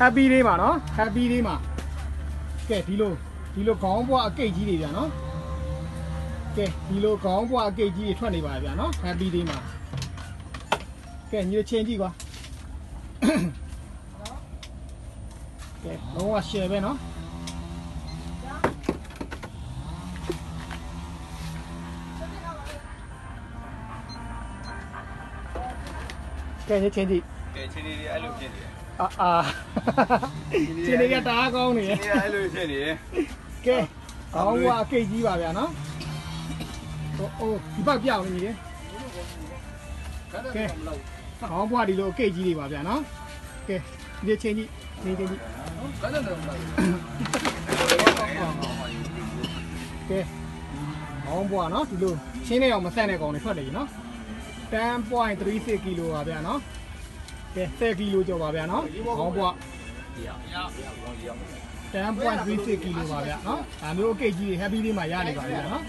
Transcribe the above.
happy လေးပါနော် happy လေးမှာကဲဒီလိုခေါင်းပွားအကိတ်ကြီးတွေဗျာနော်ကဲဒီလိုခေါင်းပွားအကိတ်ကြီးတွေထွက်နေပါဗျာနော် happy လေးမှာကဲညီချင်းကြည့်ကွာကဲလုံးဝ share ပဲနော်ကဲညီချင်းကြည့်ကဲချင်းလေးအဲ့လိုဖြစ်နေတယ်ချင်းလေးကတအားကောင်းနေတယ်ချင်းလေးအဲ့လိုဖြစ်နေတယ်ကဲခေါင်းပွားအကိတ်ကြီးပါဗျာနော်အိုးဒီဘက်ပြောင်းနေတယ်ကဲခေါင်းပွားဒီလိုအကိတ်ကြီးတွေပါဗျာနော်ကဲဒီချင်းကြီးနေချင်းကြီးကဲခေါင်းပွားနော်ဒီလိုချင်းနေအောင်မဆက်တဲ့ကောင်တွေထွက်တယ်ကြီးနော်10.36 ကီလိုပါဗျာနော်ကဲ10 ကီလိုကျော်ပါဗျာနော်ခေါင်းပွား10.36 ကီလိုပါဗျာနော်ဒါမျိုးအကိတ်ကြီးတွေ happy လေးမှာရနေပါဗျာနော်